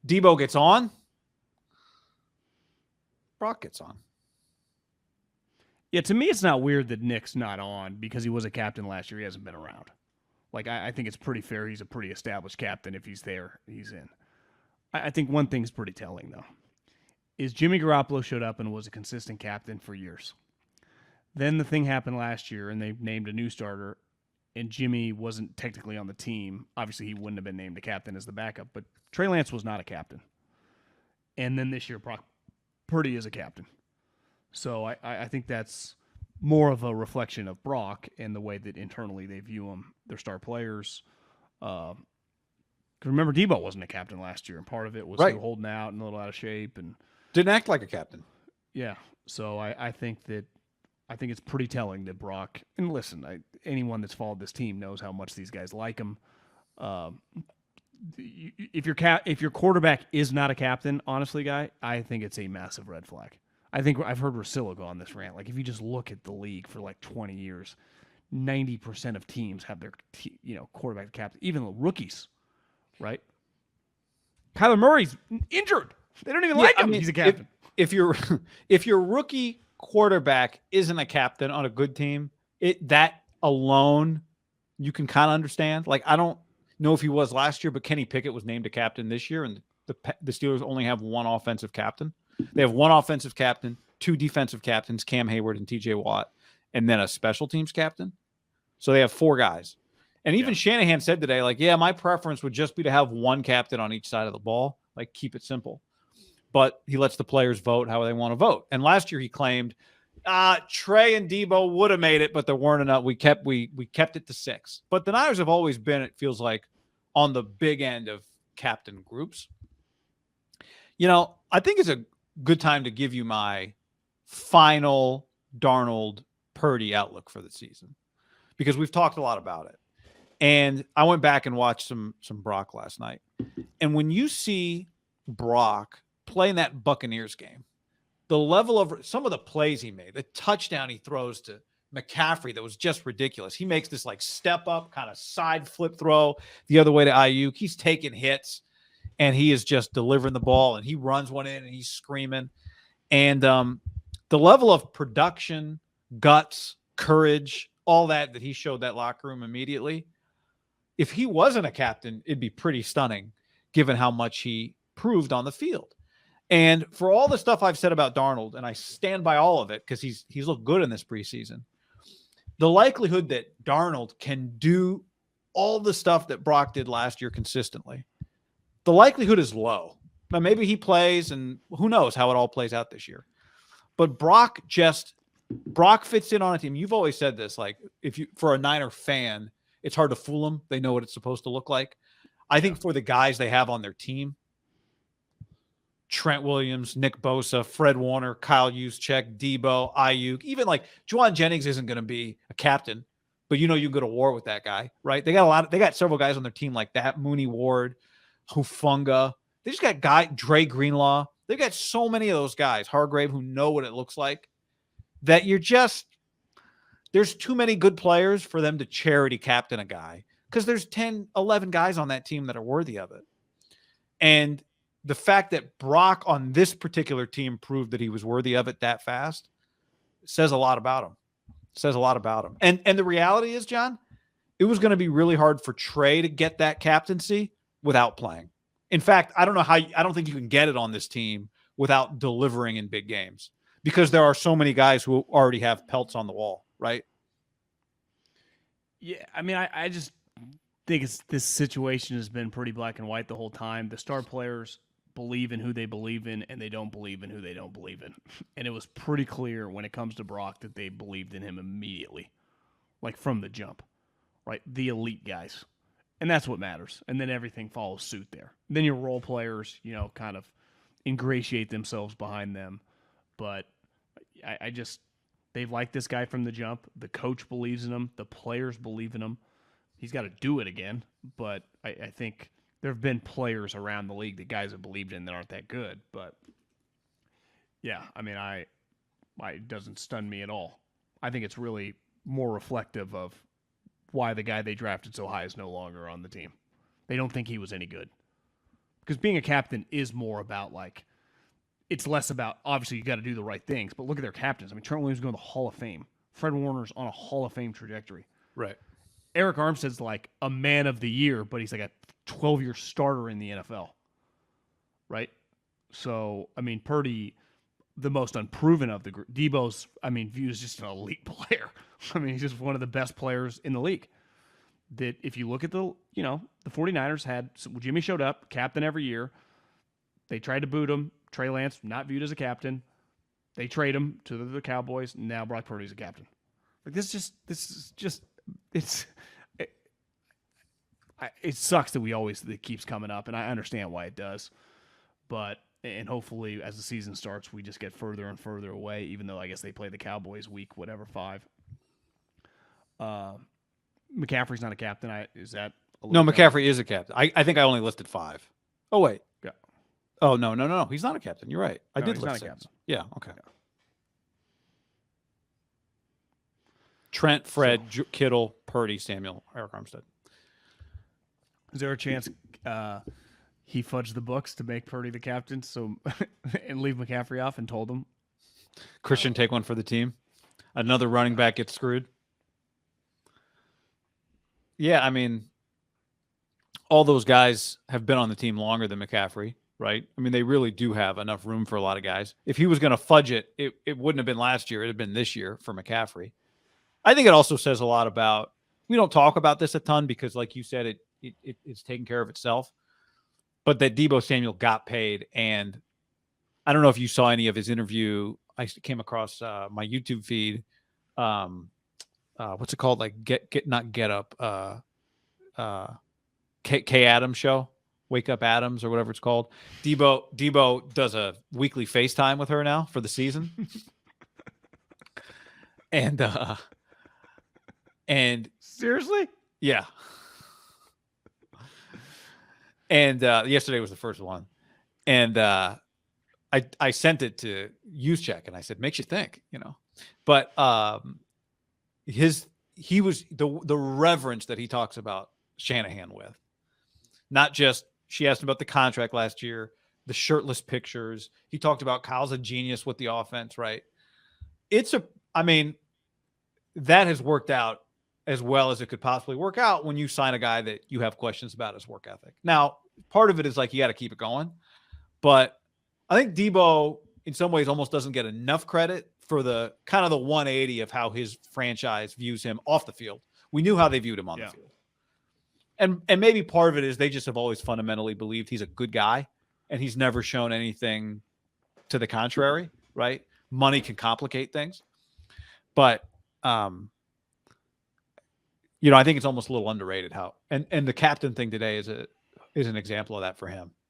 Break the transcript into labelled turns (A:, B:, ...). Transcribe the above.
A: Deebo gets on. Brock gets on.
B: Yeah, to me, it's not weird that Nick's not on because he was a captain last year. He hasn't been around. Like, I think it's pretty fair. He's a pretty established captain. If he's there, he's in. I think one thing's pretty telling, though, is Jimmy Garoppolo showed up and was a consistent captain for years. Then the thing happened last year, and they named a new starter, and Jimmy wasn't technically on the team. Obviously, he wouldn't have been named a captain as the backup, but Trey Lance was not a captain. And then this year, Brock Purdy is a captain. So I think that's more of a reflection of Brock and the way that internally they view him, their star players. Remember, Deebo wasn't a captain last year, and part of it was
A: right.
B: holding out and a little out of shape, and
A: didn't act like a captain.
B: Yeah, so I think it's pretty telling that Brock. And listen, anyone that's followed this team knows how much these guys like him. If your quarterback is not a captain, honestly, guy, I think it's a massive red flag. I think I've heard Russillo go on this rant. Like, if you just look at the league for like 20 years, 90% of teams have their quarterback captain, even the rookies, right? Kyler Murray's injured. They don't even like him. He's a captain.
A: If your rookie quarterback isn't a captain on a good team, that alone you can kind of understand. Like, I don't know if he was last year, but Kenny Pickett was named a captain this year, and the Steelers only have one offensive captain. They have one offensive captain, two defensive captains, Cam Hayward and TJ Watt, and then a special teams captain. So they have four guys. And even Shanahan said today, like, yeah, my preference would just be to have one captain on each side of the ball. Like, keep it simple. But he lets the players vote how they want to vote. And last year he claimed Trey and Deebo would have made it, but there weren't enough. We kept it to 6. But the Niners have always been, it feels like, on the big end of captain groups. I think it's a good time to give you my final Darnold Purdy outlook for the season, because we've talked a lot about it. And I went back and watched some Brock last night. And when you see Brock play in that Buccaneers game, the level of some of the plays he made, the touchdown he throws to McCaffrey that was just ridiculous. He makes this like step up kind of side flip throw the other way to Ayuk. He's taking hits and he is just delivering the ball, and he runs one in and he's screaming. And the level of production, guts, courage, all that he showed that locker room immediately. If he wasn't a captain, it'd be pretty stunning given how much he proved on the field. And for all the stuff I've said about Darnold, and I stand by all of it because he's looked good in this preseason, the likelihood that Darnold can do all the stuff that Brock did last year consistently, the likelihood is low. Now, maybe he plays, and who knows how it all plays out this year. But Brock fits in on a team. You've always said this, like, for a Niner fan, it's hard to fool them. They know what it's supposed to look like. I think for the guys they have on their team, Trent Williams, Nick Bosa, Fred Warner, Kyle Juszczyk, Deebo, Ayuk, even like Juwan Jennings isn't going to be a captain, but you can go to war with that guy, right? They got several guys on their team like that. Mooney Ward, Hufanga. They just got Dre Greenlaw. They've got so many of those guys, Hargrave, who know what it looks like, that there's too many good players for them to charity captain a guy, because there's 10, 11 guys on that team that are worthy of it. And the fact that Brock on this particular team proved that he was worthy of it that fast says a lot about him. And the reality is, John, it was going to be really hard for Trey to get that captaincy without playing. In fact, I don't think you can get it on this team without delivering in big games, because there are so many guys who already have pelts on the wall, right?
B: Yeah, I mean, I just think this situation has been pretty black and white the whole time. The star players believe in who they believe in, and they don't believe in who they don't believe in. And it was pretty clear when it comes to Brock that they believed in him immediately, like from the jump, right? The elite guys. And that's what matters. And then everything follows suit there. Then your role players, kind of ingratiate themselves behind them. But they've liked this guy from the jump. The coach believes in him. The players believe in him. He's got to do it again. But I think there have been players around the league that guys have believed in that aren't that good. But, yeah, I mean, it doesn't stun me at all. I think it's really more reflective of why the guy they drafted so high is no longer on the team. They don't think he was any good. because being a captain is more about it's less about, obviously you got to do the right things, but look at their captains. I mean, Trent Williams is going to the Hall of Fame. Fred Warner's on a Hall of Fame trajectory.
A: Right.
B: Eric Armstead's like a man of the year, but he's like a 12-year starter in the NFL. Right? So, I mean, Purdy, the most unproven of the group. Deebo's, viewed as just an elite player. He's just one of the best players in the league. That if you look at the 49ers had, Jimmy showed up, captain every year. They tried to boot him. Trey Lance, not viewed as a captain. They trade him to the Cowboys. Now Brock Purdy's a captain. It sucks that it keeps coming up, and I understand why it does. And hopefully as the season starts, we just get further and further away, even though I guess they play the Cowboys week 5. McCaffrey's not a captain.
A: No, McCaffrey is a captain. I think I only listed 5. Oh, wait.
B: Yeah.
A: Oh, no. He's not a captain. You're right. I did list
B: not a
A: 6.
B: captain.
A: Yeah, okay. Yeah. Trent, Fred, Kittle, Purdy, Samuel, Eric Armstead.
B: Is there a chance he fudged the books to make Purdy the captain and leave McCaffrey off and told him?
A: Christian, take one for the team. Another running back gets screwed. Yeah, all those guys have been on the team longer than McCaffrey, right? They really do have enough room for a lot of guys. If he was going to fudge it, it wouldn't have been last year. It would have been this year for McCaffrey. I think it also says a lot about, we don't talk about this a ton because, like you said, it's taken care of itself. But that Deebo Samuel got paid, and I don't know if you saw any of his interview. I came across my YouTube feed. What's it called? Like not Get Up. K Adams show, Wake Up Adams or whatever it's called. Deebo does a weekly FaceTime with her now for the season, and
B: seriously,
A: yeah. And yesterday was the first one, and I sent it to Use Check, and I said, "Makes you think," But he was the reverence that he talks about Shanahan with, not just, she asked him about the contract last year, the shirtless pictures. He talked about Kyle's a genius with the offense, right? That has worked out as well as it could possibly work out when you sign a guy that you have questions about his work ethic. Now, part of it is like, you got to keep it going. But I think Deebo, in some ways, almost doesn't get enough credit for the kind of the 180 of how his franchise views him off the field. We knew how they viewed him on the field. And maybe part of it is they just have always fundamentally believed he's a good guy, and he's never shown anything to the contrary, right? Money can complicate things. But, I think it's almost a little underrated how, and the captain thing today is an example of that for him.